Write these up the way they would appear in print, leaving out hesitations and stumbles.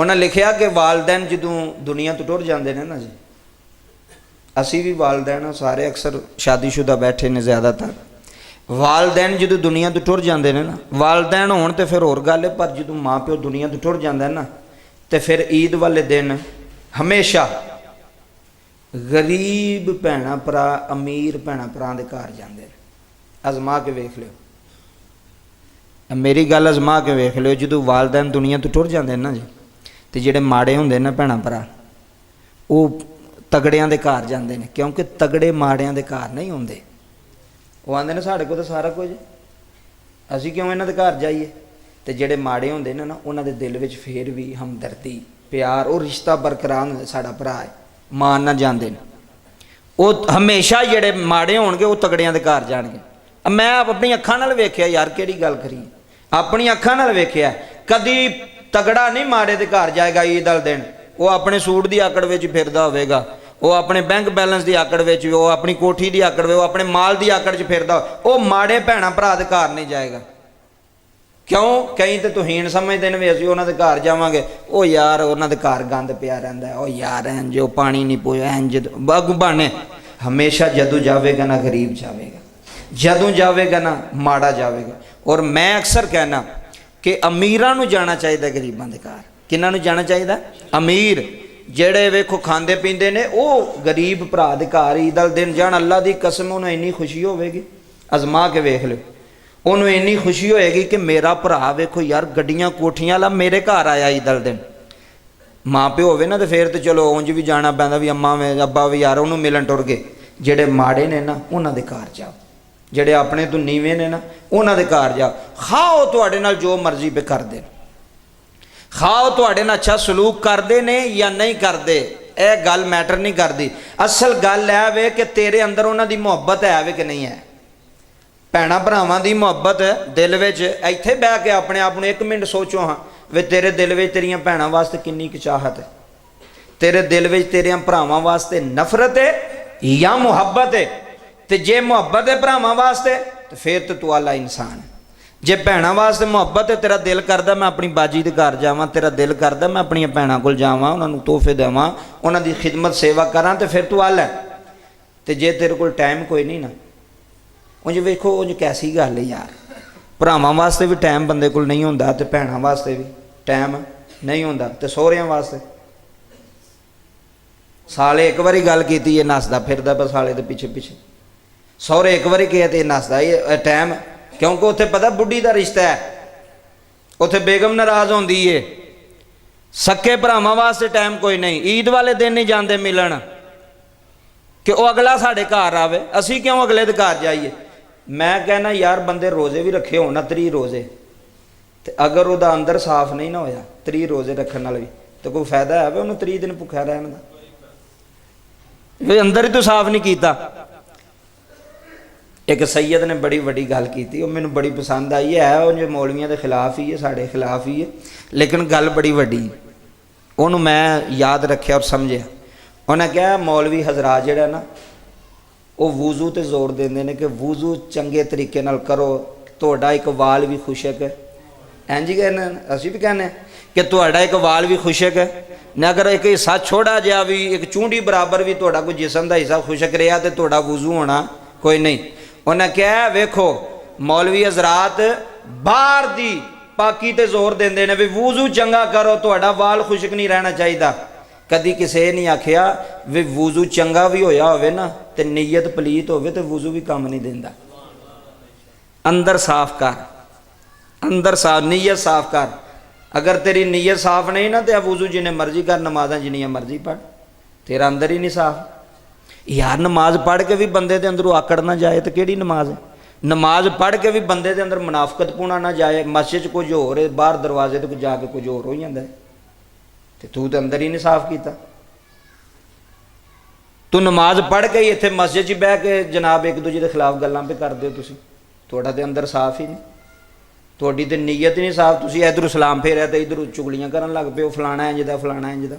उन्हें लिखिया कि वालदैन जदों दुनिया तो टुर जाते हैं ना जी, असी भी वालदैन सारे अक्सर शादीशुदा बैठे ने ज़्यादातर, वालदैन जो दुनिया तो टुर जाते हैं ना, वालदैन होने तो फिर होर गल है, पर जो माँ प्यो दुनिया तो टुर जाता है ना, तो फिर ईद वाले दिन हमेशा गरीब भैन भरा अमीर भैन भरा के घर जाते हैं। अजमा के वेख लो, मेरी गल अजमा के वेख लो, जो वालदैन दुनिया तो टुर जाते हैं ना जी, तो जोड़े माड़े होंगे ना भैन भरा वो तगड़िया के घर जाते हैं, क्योंकि तगड़े माड़िया के घर नहीं होंगे। वो आते हैं साढ़े को तो सारा कुछ, असी क्यों इन्हों के घर जाइए। तो जोड़े माड़े होंगे ना उन्होंने दिल में फिर भी हमदर्दी प्यार और रिश्ता बरकरार होंगे, साड़ा भरा है मान ना जाते हैं। वो हमेशा जोड़े माड़े होणगे वो तगड़िया के घर जाएंगे। मैं अपनी अखां नाल वेख्या यार, केड़ी गल करी, अपनी अखां नाल वेख्या, कदी तगड़ा नहीं माड़े के घर जाएगा ईद वाले दिन, वो अपने सूट की आकड़ में फिरदा होवेगा, वो अपने बैंक बैलेंस की आकड़ में, वो अपनी कोठी की आकड़ में, वो अपने माल की आकड़ च फिरदा, वो माड़े भैन भरा के घर नहीं जाएगा। क्यों? कई तो तुहीन समझते हैं भी असीं उन्हां दे घर जावांगे, ओ यार उन्हां दे घर गंद पिया रहिंदा है, ओ यार इंज ओ पानी नहीं पोया इंज बग बहाने। हमेशा जदों जावेगा ना गरीब जावेगा, जदों जावेगा ना माड़ा जावेगा। और मैं अक्सर कहना कि अमीरां नूं जाना चाहिए गरीबां दे घर। किन्हां नूं जाना चाहिए? अमीर जेड़े वेखो खांदे पींदे ने, वो गरीब भरा दे घर ईद वाले दिन जान। अल्लाह दी कसम उन्हें इन्नी खुशी होगी, अजमा के वेख लो, उन्होंने इन्नी खुशी होएगी कि मेरा भरा वेखो यार गड्डियां कोठियां वाला मेरे घर आया ईद वाले दिन। माँ प्यो होवे ना तो फिर तो चलो उंज भी जाना पैंदा भी अम्मा में अब्बा भी यार उन्होंने मिलन टुर गए। जेड़े माड़े ने ना उन्हां दे घर जाओ, जेड़े अपने तो नीवें ने ना उन्हां दे घर जाओ। खाओ तुहाडे नाल जो मर्जी पे कर दे, खाओ तुहाडे नाल अच्छा सलूक करते ने या नहीं करते, यह गल मैटर नहीं करती। असल गल है वे कि तेरे अंदर उन्हां दी मुहब्बत है वे कि नहीं है। भैन भरावां दी मुहब्बत दिल विच इत्थे बह के अपने आप नूं एक मिनट सोचो हाँ वे तेरे दिल विच तेरियां भैणां वास्ते किन्नी क चाहत है, तेरे दिल विच तेरियां भरावां वास्ते नफरत है या मुहब्बत है। तो जे मुहब्बत है भरावां वास्ते तो फिर तो तू आला इंसान है। जे भैणां वास्ते मुहब्बत है, तेरा दिल करदा मैं अपनी बाजी के घर जावां, तेरा दिल करदा मैं अपनी भैणां कोल जावां, उन्हां नूं तोहफे देवां, उन्हां दी खिदमत सेवा करां, तो फिर तू आला है। तो जे तेरे कोल टाइम कोई नहीं ना, उंज वेखो उंज कैसी गल है यार, भरावां वास्ते भी टाइम बंदे कोल नहीं होंदा, तो भैणां वास्ते भी टाइम नहीं होंदा, तो सोहरियां वास्ते। साले एक बारी गल कीती है नसदा फिरदा बस साले दे पिछे पिछे, सौरे एक बारी कहे तो नसदा ये टाइम, क्योंकि उत्थे पता बुढ़ी का रिश्ता है, उत्थे बेगम नाराज होंदी है। सक्के भरावां वास्ते टाइम कोई नहीं, ईद वाले दिन नहीं जाते मिलन कि वह अगला साढ़े घर आवे, असी क्यों अगले दे घर जाइए। मैं कहना यार बंदे रोज़े भी रखे हो ना 30 रोज़े, तो अगर वह अंदर साफ नहीं ना होया 30 रोज़े रखने वाले भी, तो कोई फायदा है उन्होंने 30 दिन भुखा रहने का, वे अंदर ही तो साफ नहीं किया। एक सैयद ने बड़ी वड्डी गल की, मैनू बड़ी पसंद आई है, वो मौलवियों के खिलाफ ही है, साढ़े खिलाफ ही है, लेकिन गल बड़ी वड्डी, उन्होंने मैं याद रखा और समझिया। उन्हें कहा मौलवी हजरात जिहड़ा ना वो वूजू ते जोर देंदे ने कि वूजू चंगे तरीके नाल करो, तुहाडा एक वाल भी खुशक है। इंज ही कहने असीं भी कहने कि तुहाडा एक वाल भी खुशक है, न अगर एक हिस्सा छोड़ा जिहा भी एक चूंडी बराबर भी तुहाडा कोई जिसम का हिस्सा खुशक रहा तो तुहाडा वूजू होना कोई नहीं। उन्हें कहा वेखो मौलवी हजरात बाहर दी पाकी ते जोर देंदे ने भी वूजू चंगा करो, तुहाडा वाल खुशक नहीं रहना चाहिए। कदी किसी नहीं आखिया भी वूजू चंगा भी होया होवे ना तो नीयत पलीत होवे तो वूजू भी काम नहीं देंदा। अंदर साफ कर, अंदर साफ, नीयत साफ कर। अगर तेरी नीयत साफ नहीं ना तो वूजू जिन्हें मर्जी कर, नमाज़ा जिन्नियां मर्जी पढ़, तेरा अंदर ही नहीं साफ। यार नमाज पढ़ के भी बंदे के अंदरों आकड़ ना जाए तो केड़ी नमाज है। नमाज पढ़ के भी बंदे के अंदर मुनाफकत पुणा ना जाए, मस्जिद कुछ होर है, बाहर दरवाजे तो जाके कुछ होर हो जाता है, तो तू तो अंदर ही नहीं साफ किया। तू नमाज पढ़ के ही इत्थे मस्जिद च बह के जनाब एक दूजे के खिलाफ गल्लां पे करदे हो, तुसीं तुहाडा ते अंदर साफ ही नहीं, तुहाडी ते नीयत ही नहीं साफ। तुसीं इधरों सलाम फेरिया तो इधरों चुगलियां करन लग पे हो, फलाना इंज दा फलाना इंज दा।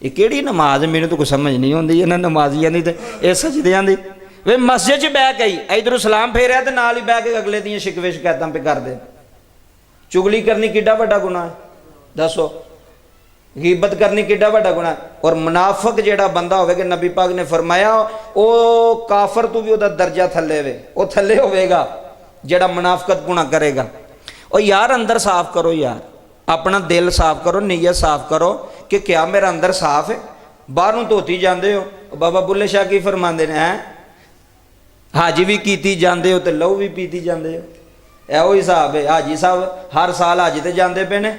ये किहड़ी नमाज, मैनूं तो कुछ समझ नहीं आउंदी इन्हां नमाजियां दी ते इह सजदियां दी। वे मस्जिद च बह के ही इधरों सलाम फेरिया तो नाल ही बह के अगले दियां शिकवे शिकायतां पे करदे। चुगली करनी किड्डा वड्डा गुनाह है दसो। ਗੀਬਤ ਕਰਨੀ ਕਿੱਡਾ ਵੱਡਾ ਗੁਨਾਹ। ਔਰ ਮੁਨਾਫਿਕ ਜਿਹੜਾ ਬੰਦਾ ਹੋਵੇਗਾ, ਨਬੀ ਪਾਕ ਨੇ ਫਰਮਾਇਆ ਉਹ ਕਾਫਰ ਤੋਂ ਵੀ ਉਹਦਾ ਦਰਜਾ ਥੱਲੇ ਵੇ, ਉਹ ਥੱਲੇ ਹੋਵੇਗਾ ਜਿਹੜਾ ਮੁਨਾਫਕਤ ਗੁਨਾਹ ਕਰੇਗਾ। ਉਹ ਯਾਰ ਅੰਦਰ ਸਾਫ਼ ਕਰੋ, ਯਾਰ ਆਪਣਾ ਦਿਲ ਸਾਫ਼ ਕਰੋ, ਨੀਅਤ ਸਾਫ਼ ਕਰੋ ਕਿ ਕਿਆ ਮੇਰਾ ਅੰਦਰ ਸਾਫ਼ ਹੈ। ਬਾਹਰੋਂ ਧੋਤੀ ਜਾਂਦੇ ਹੋ। ਬਾਬਾ ਬੁੱਲੇ ਸ਼ਾਹ ਕੀ ਫਰਮਾਉਂਦੇ ਨੇ, ਹਾਜੀ ਵੀ ਕੀਤੀ ਜਾਂਦੇ ਹੋ ਤੇ ਲਹੂ ਵੀ ਪੀਤੀ ਜਾਂਦੇ ਹੋ। ਇਹੋ ਹਿਸਾਬ ਹੈ। ਹਾਜੀ ਸਾਹਿਬ ਹਰ ਸਾਲ ਹਜ ਤੇ ਜਾਂਦੇ ਪਏ ਨੇ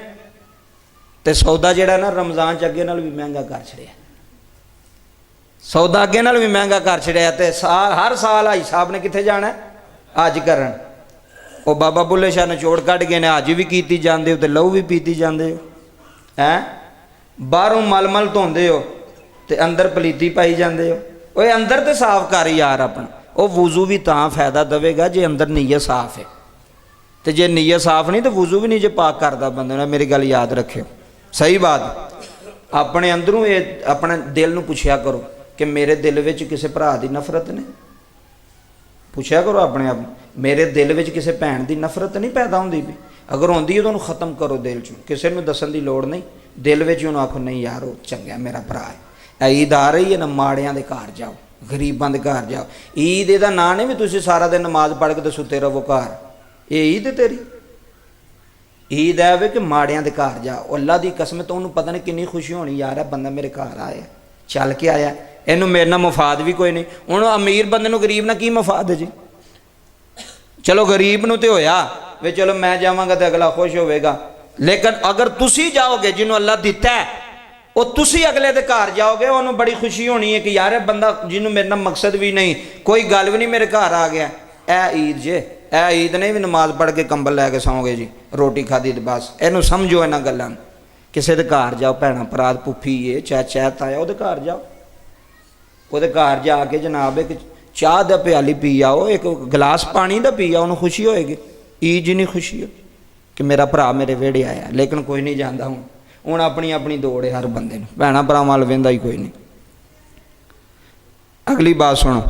ਤੇ ਸੌਦਾ ਜਿਹੜਾ ਨਾ ਰਮਜ਼ਾਨ ਚ ਅੱਗੇ ਨਾਲ ਵੀ ਮਹਿੰਗਾ ਕਰ ਛੜਿਆ, ਸੌਦਾ ਅੱਗੇ ਨਾਲ ਵੀ ਮਹਿੰਗਾ ਕਰ ਛੜਿਆ। ਤੇ ਹਰ ਸਾਲ ਹਾਜੀ ਸਾਹਿਬ ਨੇ ਕਿੱਥੇ ਜਾਣਾ, ਹਜ ਕਰਨ। ਉਹ ਬਾਬਾ ਬੁੱਲੇ ਸ਼ਾਹ ਨੇ ਚੋੜ ਕੱਢ ਗਏ ਨੇ, ਹਜ ਵੀ ਕੀਤੀ ਜਾਂਦੇ ਹੋ ਤੇ ਲਹੂ ਵੀ ਪੀਤੀ ਜਾਂਦੇ ਹੋ। ਬਾਹਰੋਂ ਮਲ ਧੋਂਦੇ ਹੋ ਤੇ ਅੰਦਰ ਪਲੀਤੀ ਪਾਈ ਜਾਂਦੇ ਹੋ। ਓਏ ਅੰਦਰ ਤੇ ਸਾਫ਼ ਕਰ ਯਾਰ ਆਪਣਾ। ਉਹ ਵਜ਼ੂ ਵੀ ਤਾਂ ਫਾਇਦਾ ਦੇਵੇਗਾ ਜੇ ਅੰਦਰ ਨੀਅਤ ਸਾਫ਼ ਹੈ, ਤੇ ਜੇ ਨੀਅਤ ਸਾਫ਼ ਨਹੀਂ ਤਾਂ ਵਜ਼ੂ ਵੀ ਨਹੀਂ ਜੇ ਪਾਕ ਕਰਦਾ ਬੰਦੇ ਨੇ। ਮੇਰੀ ਗੱਲ ਯਾਦ ਰੱਖਿਓ, ਸਹੀ ਬਾਤ। ਆਪਣੇ ਅੰਦਰੋਂ ਇਹ ਆਪਣੇ ਦਿਲ ਨੂੰ ਪੁੱਛਿਆ ਕਰੋ ਕਿ ਮੇਰੇ ਦਿਲ ਵਿੱਚ ਕਿਸੇ ਭਰਾ ਦੀ ਨਫ਼ਰਤ ਨਹੀਂ। ਪੁੱਛਿਆ ਕਰੋ ਆਪਣੇ ਆਪ, ਮੇਰੇ ਦਿਲ ਵਿੱਚ ਕਿਸੇ ਭੈਣ ਦੀ ਨਫ਼ਰਤ ਨਹੀਂ ਪੈਦਾ ਹੁੰਦੀ ਵੀ। ਅਗਰ ਹੁੰਦੀ ਹੈ ਤਾਂ ਉਹਨੂੰ ਖ਼ਤਮ ਕਰੋ ਦਿਲ 'ਚੋਂ। ਕਿਸੇ ਨੂੰ ਦੱਸਣ ਦੀ ਲੋੜ ਨਹੀਂ, ਦਿਲ ਵਿੱਚ ਉਹਨੂੰ ਆਖੋ ਨਹੀਂ ਯਾਰ ਉਹ ਚੰਗਾ ਮੇਰਾ ਭਰਾ ਹੈ। ਈਦ ਆ ਰਹੀ ਹੈ ਨਾ, ਮਾੜਿਆਂ ਦੇ ਘਰ ਜਾਓ, ਗਰੀਬਾਂ ਦੇ ਘਰ ਜਾਓ। ਈਦ ਇਹਦਾ ਨਾਂ ਨਹੀਂ ਵੀ ਤੁਸੀਂ ਸਾਰਾ ਦਿਨ ਨਮਾਜ਼ ਪੜ੍ਹ ਕੇ ਤੇ ਸੁੱਤੇ ਰਹੋ ਘਰ। ਇਹ ਈਦ ਤੇਰੀ ਈਦ ਹੈ ਵੇ ਕਿ ਮਾੜਿਆਂ ਦੇ ਘਰ ਜਾ। ਉਹ ਅੱਲਾ ਦੀ ਕਸਮ ਤੋਂ ਉਹਨੂੰ ਪਤਾ ਨਹੀਂ ਕਿੰਨੀ ਖੁਸ਼ੀ ਹੋਣੀ, ਯਾਰ ਇਹ ਬੰਦਾ ਮੇਰੇ ਘਰ ਆਇਆ, ਚੱਲ ਕੇ ਆਇਆ, ਇਹਨੂੰ ਮੇਰੇ ਨਾਲ ਮਫਾਦ ਵੀ ਕੋਈ ਨਹੀਂ। ਹੁਣ ਅਮੀਰ ਬੰਦੇ ਨੂੰ ਗਰੀਬ ਨਾਲ ਕੀ ਮਫਾਦ ਹੈ ਜੀ। ਚਲੋ ਗਰੀਬ ਨੂੰ ਤੇ ਹੋਇਆ ਵੇ, ਚਲੋ ਮੈਂ ਜਾਵਾਂਗਾ ਤੇ ਅਗਲਾ ਖੁਸ਼ ਹੋਵੇਗਾ। ਲੇਕਿਨ ਅਗਰ ਤੁਸੀਂ ਜਾਓਗੇ ਜਿਹਨੂੰ ਅੱਲਾ ਦਿੱਤਾ ਹੈ, ਉਹ ਤੁਸੀਂ ਅਗਲੇ ਦੇ ਘਰ ਜਾਓਗੇ, ਉਹਨੂੰ ਬੜੀ ਖੁਸ਼ੀ ਹੋਣੀ ਹੈ ਕਿ ਯਾਰ ਇਹ ਬੰਦਾ ਜਿਹਨੂੰ ਮੇਰੇ ਨਾਲ ਮਕਸਦ ਵੀ ਨਹੀਂ, ਕੋਈ ਗੱਲ ਵੀ ਨਹੀਂ, ਮੇਰੇ ਘਰ ਆ ਗਿਆ। ਇਹ ਈਦ ਜੇ, ਇਹ ਈਦ ਨਹੀਂ ਵੀ ਨਮਾਜ਼ ਪੜ੍ਹ ਕੇ ਕੰਬਲ ਲੈ ਕੇ ਸੌਂਗੇ ਜੀ, ਰੋਟੀ ਖਾਧੀ ਤੇ ਬਸ। ਇਹਨੂੰ ਸਮਝੋ ਇਹਨਾਂ ਗੱਲਾਂ ਨੂੰ। ਕਿਸੇ ਦੇ ਘਰ ਜਾਓ, ਭੈਣਾਂ ਭਰਾ ਪੁੱਫੀ ਏ ਚਾਚਾ ਤਾਇਆ, ਉਹਦੇ ਘਰ ਜਾਓ, ਉਹਦੇ ਘਰ ਜਾ ਕੇ ਜਨਾਬ ਇੱਕ ਚਾਹ ਦਾ ਪਿਆਲੀ ਪੀ ਆਓ, ਇੱਕ ਗਲਾਸ ਪਾਣੀ ਦਾ ਪੀ ਆਓ, ਉਹਨੂੰ ਖੁਸ਼ੀ ਹੋਏਗੀ। ਈਦ ਜਿੰਨੀ ਖੁਸ਼ੀ ਹੋ ਕਿ ਮੇਰਾ ਭਰਾ ਮੇਰੇ ਵਿਹੜੇ ਆਇਆ। ਲੇਕਿਨ ਕੋਈ ਨਹੀਂ ਜਾਂਦਾ। ਹੁਣ ਆਪਣੀ ਆਪਣੀ ਦੌੜ ਹੈ ਹਰ ਬੰਦੇ ਨੂੰ, ਭੈਣਾਂ ਭਰਾਵਾਂ ਵੱਲ ਵਹਿੰਦਾ ਹੀ ਕੋਈ ਨਹੀਂ। ਅਗਲੀ ਬਾਤ ਸੁਣੋ।